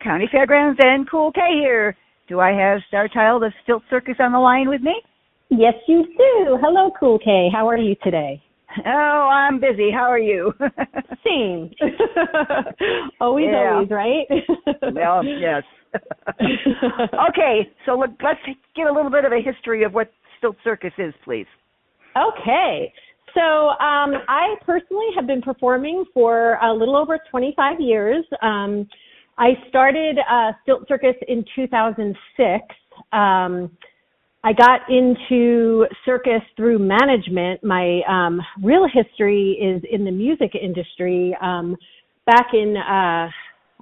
County Fairgrounds and CoolKay here. Do I have Star Child of Stilt Circus on the line with me? Yes, you do. Hello, CoolKay. How are you today? Oh, I'm busy. How are you? Same. Always, right? Well, yes. Okay, so let's get a little bit of a history of what Stilt Circus is, please. Okay. So I personally have been performing for a little over 25 years. I started Stilt Circus in 2006. I got into circus through management. My real history is in the music industry. Back in, I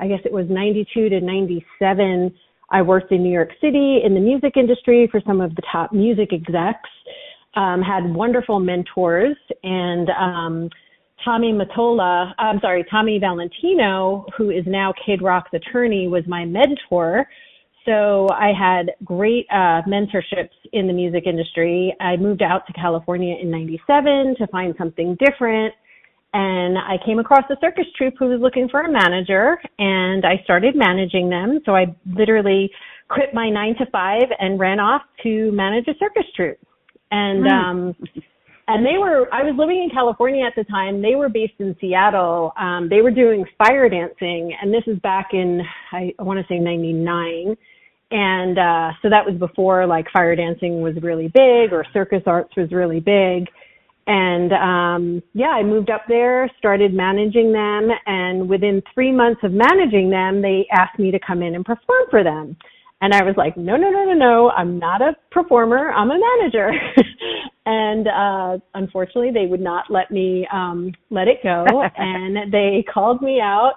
guess it was 92 to 97, I worked in New York City in the music industry for some of the top music execs. Had wonderful mentors, and Tommy Valentino, who is now Kid Rock's attorney, was my mentor. So I had great mentorships in the music industry. I moved out to California in 97 to find something different, and I came across a circus troupe who was looking for a manager, and I started managing them. So I literally quit my 9-to-5 and ran off to manage a circus troupe. And I was living in California at the time. They were based in Seattle. They were doing fire dancing, and this is back in, I want to say 99. And so that was before like fire dancing was really big or circus arts was really big. And I moved up there, started managing them, and within 3 months of managing them, they asked me to come in and perform for them. And I was like, no, I'm not a performer, I'm a manager. And unfortunately, they would not let me let it go. And they called me out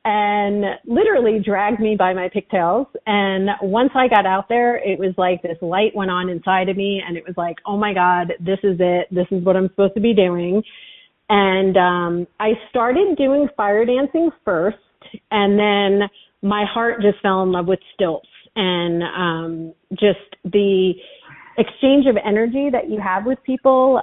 and literally dragged me by my pigtails. And once I got out there, it was like this light went on inside of me. And it was like, oh my God, this is it. This is what I'm supposed to be doing. And I started doing fire dancing first. And then my heart just fell in love with stilts. And just the exchange of energy that you have with people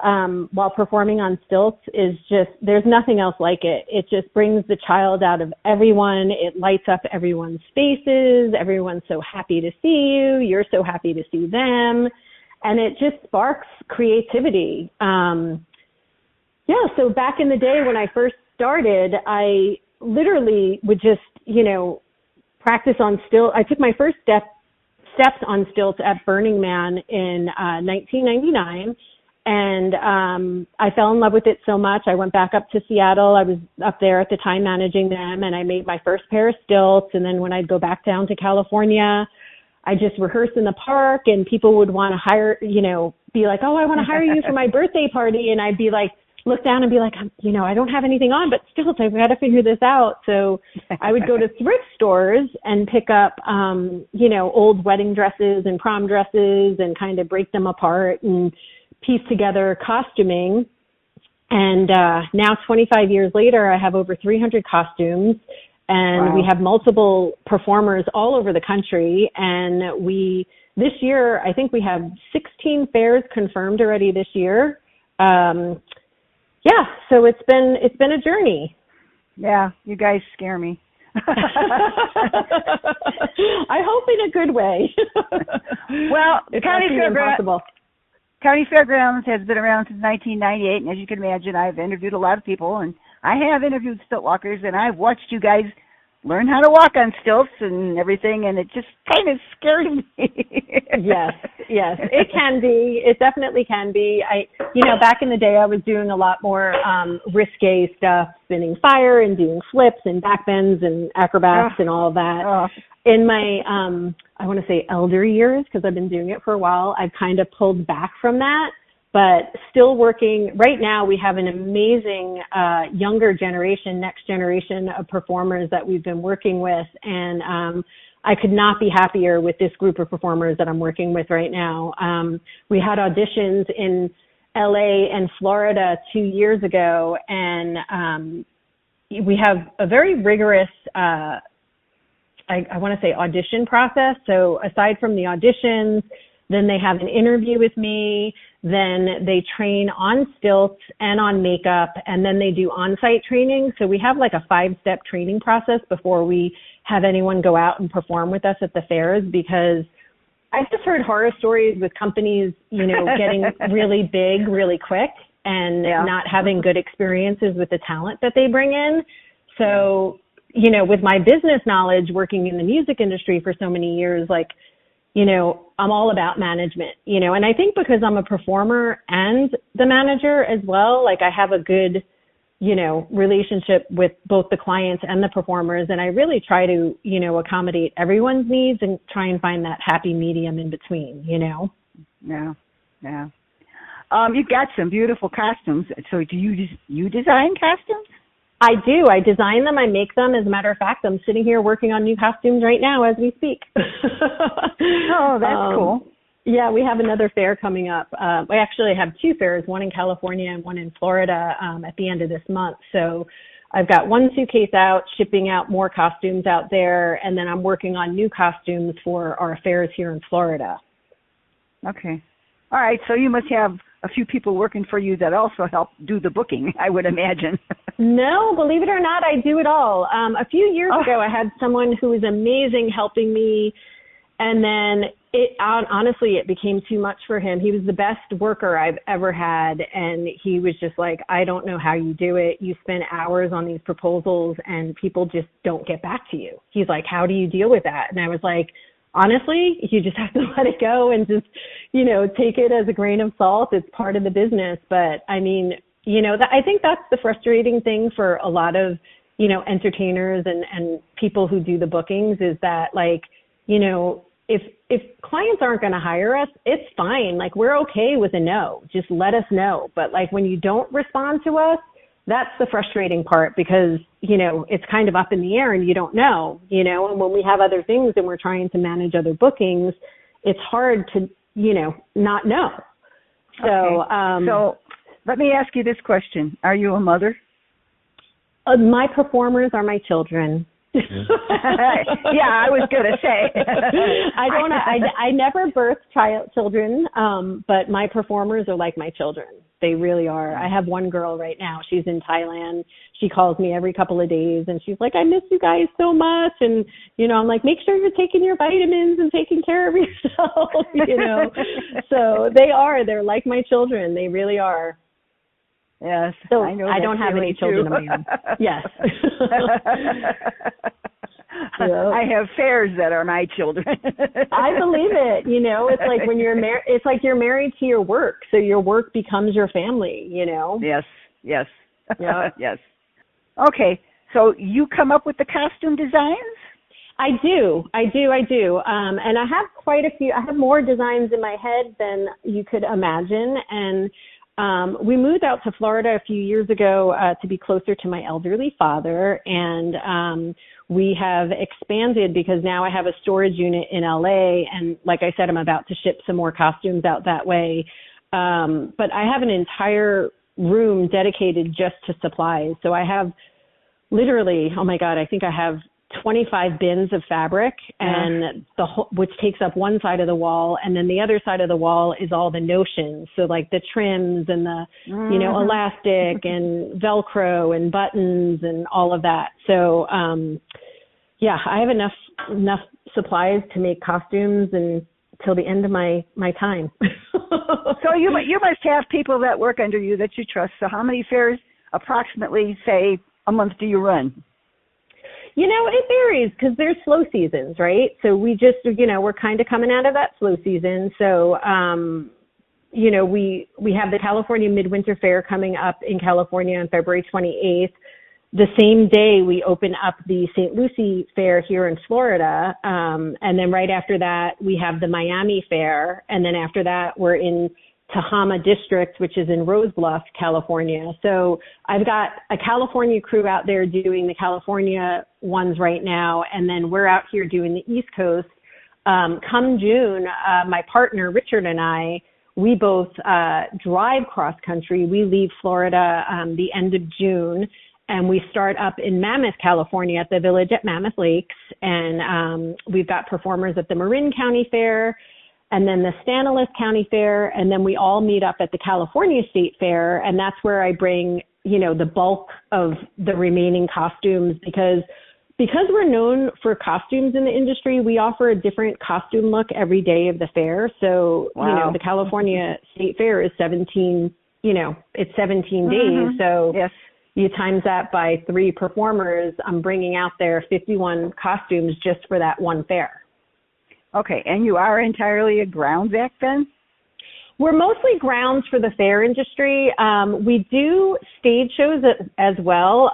while performing on stilts is just, there's nothing else like it. It just brings the child out of everyone. It lights up everyone's faces. Everyone's so happy to see you. You're so happy to see them. And it just sparks creativity. So back in the day when I first started, I literally would just, practice on stilts. I took my first steps on stilts at Burning Man in 1999, and I fell in love with it so much. I went back up to Seattle. I was up there at the time managing them, and I made my first pair of stilts. And then when I'd go back down to California, I just rehearsed in the park, and people would want to hire, be like, oh, I want to hire you for my birthday party. And I'd be like, look down and be like, I don't have anything on, but still, I've got to figure this out. So I would go to thrift stores and pick up, old wedding dresses and prom dresses and kind of break them apart and piece together costuming. And now 25 years later, I have over 300 costumes, and we have multiple performers all over the country. And this year, I think we have 16 fairs confirmed already this year. So it's been a journey. Yeah, you guys scare me. I hope in a good way. Well, County Fairgrounds has been around since 1998, and as you can imagine, I've interviewed a lot of people, and I have interviewed stilt walkers, and I've watched you guys learn how to walk on stilts and everything, and it just kind of scared me. Yes, it can be. It definitely can be. Back in the day, I was doing a lot more risque stuff, spinning fire and doing flips and backbends and acrobats and all of that. In my, I want to say elder years, because I've been doing it for a while, I've kind of pulled back from that. But still working. Right now, we have an amazing younger generation, next generation of performers that we've been working with. And I could not be happier with this group of performers that I'm working with right now. We had auditions in LA and Florida 2 years ago, and we have a very rigorous, I want to say, audition process. So aside from the auditions, then they have an interview with me, then they train on stilts and on makeup, and then they do on-site training. So we have like a 5-step training process before we have anyone go out and perform with us at the fairs, because I've just heard horror stories with companies, getting really big really quick and not having good experiences with the talent that they bring in. So, with my business knowledge working in the music industry for so many years, I'm all about management, and I think because I'm a performer and the manager as well, I have a good, relationship with both the clients and the performers. And I really try to, accommodate everyone's needs and try and find that happy medium in between, Yeah. You've got some beautiful costumes. So do you design costumes? I do. I design them. I make them. As a matter of fact, I'm sitting here working on new costumes right now as we speak. Oh, that's cool. Yeah, we have another fair coming up. We actually have two fairs, one in California and one in Florida at the end of this month. So I've got one suitcase out, shipping out more costumes out there, and then I'm working on new costumes for our fairs here in Florida. Okay. All right, so you must have a few people working for you that also help do the booking, I would imagine. No, believe it or not, I do it all. A few years ago, I had someone who was amazing helping me, and then honestly, it became too much for him. He was the best worker I've ever had, and he was just like, I don't know how you do it. You spend hours on these proposals, and people just don't get back to you. He's like, how do you deal with that? And I was like, honestly, you just have to let it go and just, take it as a grain of salt. It's part of the business. But I mean, I think that's the frustrating thing for a lot of, entertainers and people who do the bookings is that, if clients aren't going to hire us, it's fine. We're okay with a no. Just let us know. But when you don't respond to us, that's the frustrating part, because, it's kind of up in the air and you don't know, and when we have other things and we're trying to manage other bookings, it's hard to, not know. So, okay. So let me ask you this question. Are you a mother? My performers are my children. Yeah, I was going to say. I never birthed children, but my performers are like my children. They really are. I have one girl right now. She's in Thailand. She calls me every couple of days, and she's like, I miss you guys so much. And, I'm like, make sure you're taking your vitamins and taking care of yourself, So they're like my children. They really are. Yes. So I don't have any children of my own. Yes. I have fairs that are my children. I believe it. It's like when you're married, it's like you're married to your work. So your work becomes your family, Yes. Yeah. Yes. Okay. So you come up with the costume designs? I do. And I have quite a few. I have more designs in my head than you could imagine. And we moved out to Florida a few years ago to be closer to my elderly father, and we have expanded because now I have a storage unit in LA, and like I said, I'm about to ship some more costumes out that way. But I have an entire room dedicated just to supplies. So I have literally, oh my God, I think I have 25 bins of fabric, and which takes up one side of the wall, and then the other side of the wall is all the notions. So the trims and the elastic and Velcro and buttons and all of that. So I have enough supplies to make costumes until the end of my time. So you must have people that work under you that you trust. So how many fairs approximately, say, a month do you run? It varies because there's slow seasons, right? So we just, we're kind of coming out of that slow season. So, we have the California Midwinter Fair coming up in California on February 28th. The same day we open up the St. Lucie Fair here in Florida. And then right after that, we have the Miami Fair. And then after that, we're in Tahama District, which is in Rose Bluff, California. So I've got a California crew out there doing the California ones right now, and then we're out here doing the East Coast. Come June, my partner Richard and I, we both drive cross country. We leave Florida the end of June, and we start up in Mammoth, California at the Village at Mammoth Lakes, and we've got performers at the Marin County Fair, and then the Stanislaus County Fair, and then we all meet up at the California State Fair, and that's where I bring, the bulk of the remaining costumes, because because we're known for costumes in the industry, we offer a different costume look every day of the fair. So, wow. the California State Fair is 17, it's 17 days. So yes. You times that by 3 performers, I'm bringing out there 51 costumes just for that one fair. Okay, and you are entirely a grounds act then? We're mostly grounds for the fair industry. We do stage shows as well.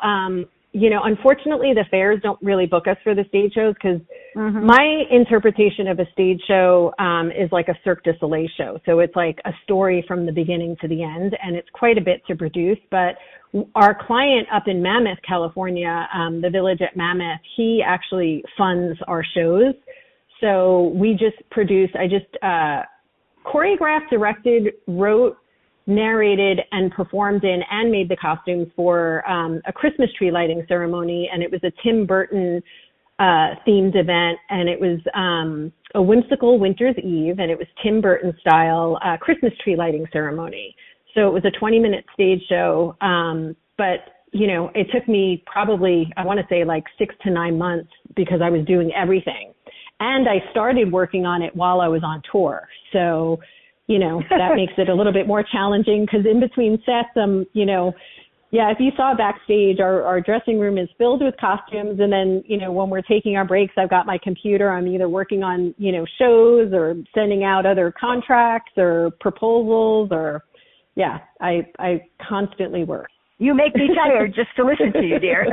Unfortunately, the fairs don't really book us for the stage shows because my interpretation of a stage show is like a Cirque du Soleil show. So it's like a story from the beginning to the end, and it's quite a bit to produce. But our client up in Mammoth, California, the Village at Mammoth, he actually funds our shows. So we just I just choreographed, directed, wrote, narrated, and performed in and made the costumes for a Christmas tree lighting ceremony. And it was a Tim Burton themed event. And it was a whimsical winter's eve. And it was Tim Burton style Christmas tree lighting ceremony. So it was a 20-minute stage show. But, it took me probably, I want to say like 6 to 9 months because I was doing everything. And I started working on it while I was on tour. So, that makes it a little bit more challenging because in between sets, if you saw backstage, our dressing room is filled with costumes. And then, when we're taking our breaks, I've got my computer. I'm either working on, shows or sending out other contracts or proposals or, I constantly work. You make me tired just to listen to you, dear.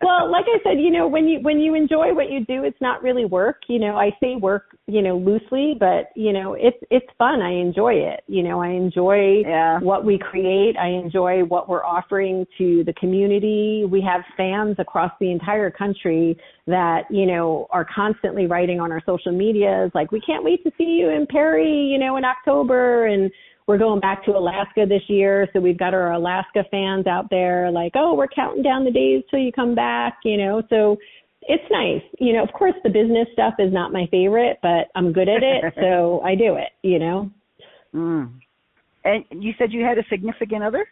Well, like I said, when you enjoy what you do, it's not really work. I say work, loosely, but it's fun. I enjoy it. I enjoy what we create. I enjoy what we're offering to the community. We have fans across the entire country that, are constantly writing on our social medias like, we can't wait to see you in Perry, in October. And we're going back to Alaska this year, so we've got our Alaska fans out there like, oh, we're counting down the days till you come back, so it's nice. Of course, the business stuff is not my favorite, but I'm good at it, so I do it, And you said you had a significant other?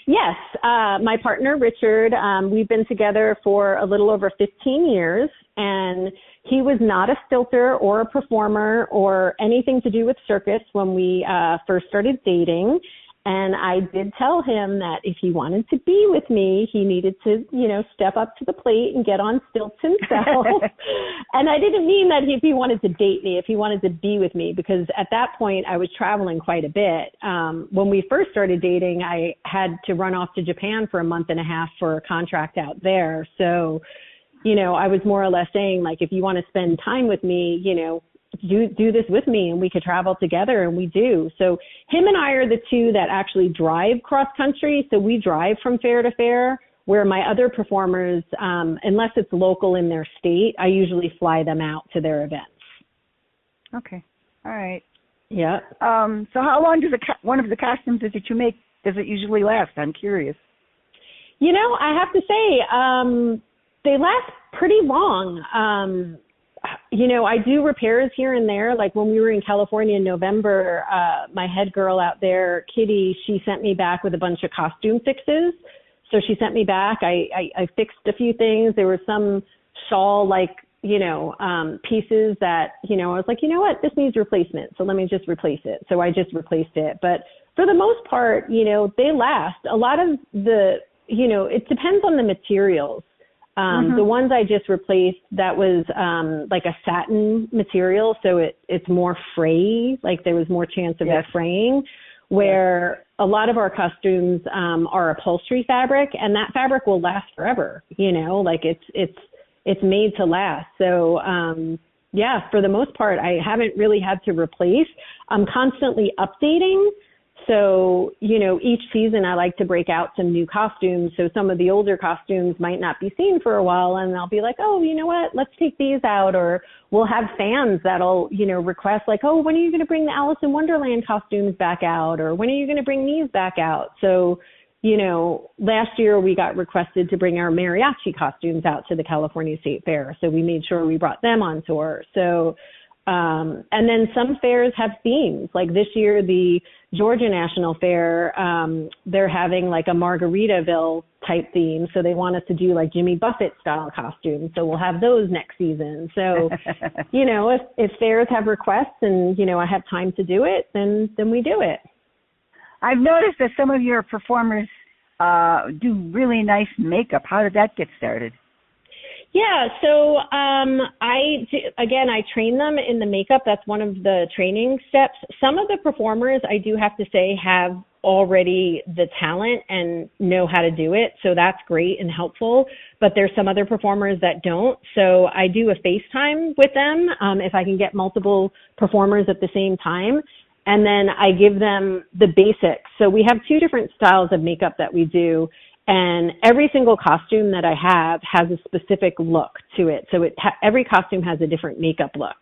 Yes, my partner, Richard, we've been together for a little over 15 years, and he was not a stilter or a performer or anything to do with circus when we first started dating. And I did tell him that if he wanted to be with me, he needed to, step up to the plate and get on stilts himself. And I didn't mean that if he wanted to date me, if he wanted to be with me, because at that point I was traveling quite a bit. When we first started dating, I had to run off to Japan for a month and a half for a contract out there. So, I was more or less saying, like, if you want to spend time with me, do this with me and we could travel together, and we do. So him and I are the two that actually drive cross country. So we drive from fair to fair, where my other performers, unless it's local in their state, I usually fly them out to their events. Okay. All right. Yeah. So how long does one of the costumes that you make, does it usually last? I'm curious. I have to say, they last pretty long. I do repairs here and there. Like when we were in California in November, my head girl out there, Kitty, she sent me back with a bunch of costume fixes. So she sent me back. I fixed a few things. There were some shawl pieces that, I was like, this needs replacement. So let me just replace it. So I just replaced it. But for the most part, they last. A lot of it depends on the materials. The ones I just replaced, that was like a satin material, so it's more fray, like there was more chance of it fraying, where a lot of our costumes are upholstery fabric, and that fabric will last forever, like it's made to last. So for the most part, I haven't really had to replace. I'm constantly updating. So, each season I like to break out some new costumes. So some of the older costumes might not be seen for a while, and I'll be like, oh, you know what, let's take these out. Or we'll have fans that'll, request like, oh, when are you going to bring the Alice in Wonderland costumes back out? Or when are you going to bring these back out? So, last year we got requested to bring our mariachi costumes out to the California State Fair. So we made sure we brought them on tour. So, and then some fairs have themes. Like this year, the Georgia National Fair, they're having like a Margaritaville type theme. So they want us to do like Jimmy Buffett style costumes. So we'll have those next season. So, if fairs have requests and, I have time to do it, then we do it. I've noticed that some of your performers do really nice makeup. How did that get started? Yeah, so I train them in the makeup. That's one of the training steps. Some of the performers, I do have to say, have already the talent and know how to do it. So that's great and helpful. But there's some other performers that don't. So I do a FaceTime with them if I can get multiple performers at the same time. And then I give them the basics. So we have two different styles of makeup that we do. And every single costume that I have has a specific look to it. So every costume has a different makeup look.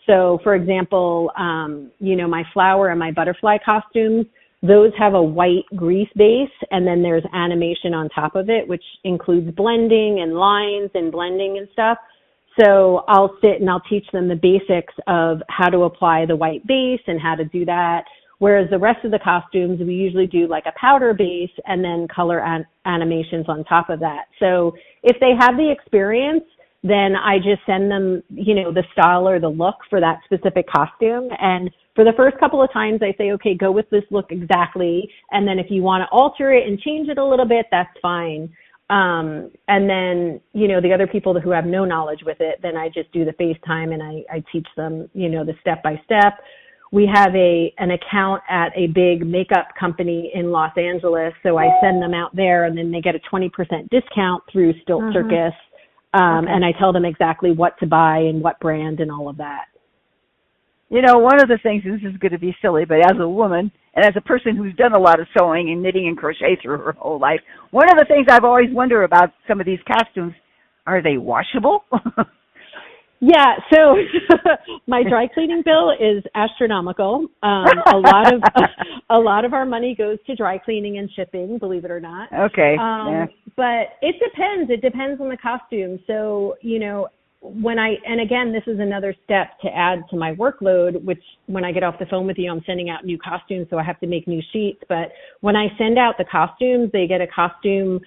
So, for example, my flower and my butterfly costumes, those have a white grease base, and then there's animation on top of it, which includes blending and lines and blending and stuff. So I'll sit and I'll teach them the basics of how to apply the white base and how to do that. Whereas the rest of the costumes, we usually do like a powder base and then color animations on top of that. So if they have the experience, then I just send them, the style or the look for that specific costume. And for the first couple of times, I say, okay, go with this look exactly. And then if you want to alter it and change it a little bit, that's fine. And then, the other people who have no knowledge with it, then I just do the FaceTime and I teach them, the step-by-step. We have an account at a big makeup company in Los Angeles, so I send them out there, and then they get a 20% discount through Stilt Circus, and I tell them exactly what to buy and what brand and all of that. One of the things, and this is going to be silly, but as a woman and as a person who's done a lot of sewing and knitting and crochet through her whole life, one of the things I've always wondered about some of these costumes, are they washable? Yeah, so my dry cleaning bill is astronomical. A lot of our money goes to dry cleaning and shipping, believe it or not. Okay. But it depends. It depends on the costume. So, and again, this is another step to add to my workload, which when I get off the phone with you, I'm sending out new costumes, so I have to make new sheets. But when I send out the costumes, they get a costume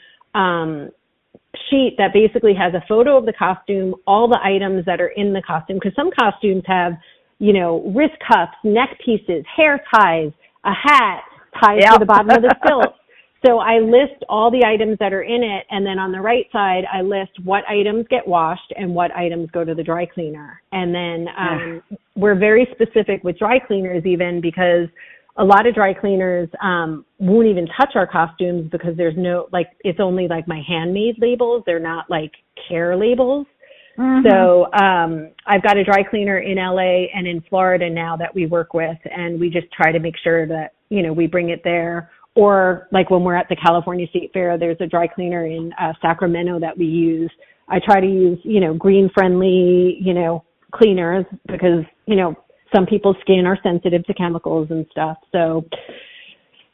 sheet that basically has a photo of the costume, all the items that are in the costume, because some costumes have, wrist cuffs, neck pieces, hair ties, a hat, ties to the bottom of the stilt. So I list all the items that are in it, and then on the right side, I list what items get washed and what items go to the dry cleaner. And then we're very specific with dry cleaners even, because a lot of dry cleaners won't even touch our costumes because there's no, it's only like my handmade labels. They're not like care labels. So I've got a dry cleaner in LA and in Florida now that we work with, and we just try to make sure that, we bring it there. Or like when we're at the California State Fair, there's a dry cleaner in Sacramento that we use. I try to use, green friendly, cleaners because, some people's skin are sensitive to chemicals and stuff. So,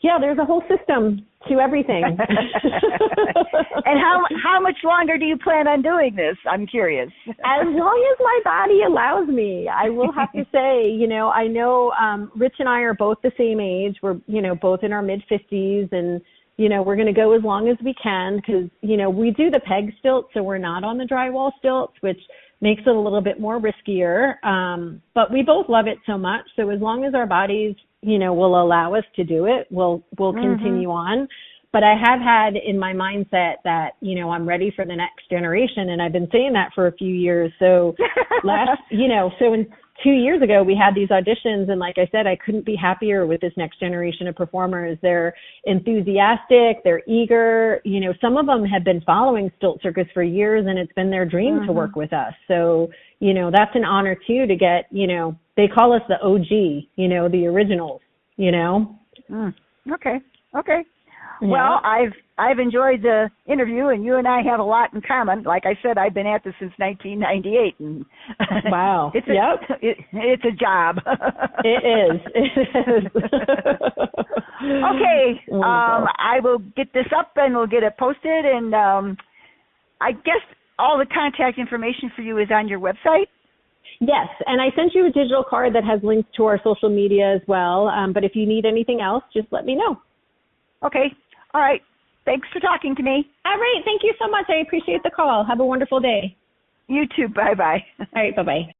yeah, there's a whole system to everything. And how much longer do you plan on doing this? I'm curious. As long as my body allows me. I will have to say, I know Rich and I are both the same age. We're, both in our mid-50s, and, we're going to go as long as we can because, we do the peg stilt, so we're not on the drywall stilts, which makes it a little bit more riskier. But we both love it so much. So as long as our bodies, will allow us to do it, we'll continue on. But I have had in my mindset that, I'm ready for the next generation. And I've been saying that for a few years. So so in 2 years ago, we had these auditions. And like I said, I couldn't be happier with this next generation of performers. They're enthusiastic. They're eager. Some of them have been following Stilt Circus for years, and it's been their dream to work with us. So, that's an honor, too, to get, they call us the OG, the originals, Okay. Yeah. Well, I've enjoyed the interview, and you and I have a lot in common. Like I said, I've been at this since 1998. And wow. It's a job. It is. Okay. I will get this up, and we'll get it posted. And I guess all the contact information for you is on your website? Yes, and I sent you a digital card that has links to our social media as well. But if you need anything else, just let me know. Okay. All right. Thanks for talking to me. All right. Thank you so much. I appreciate the call. Have a wonderful day. You too. Bye-bye. All right. Bye-bye.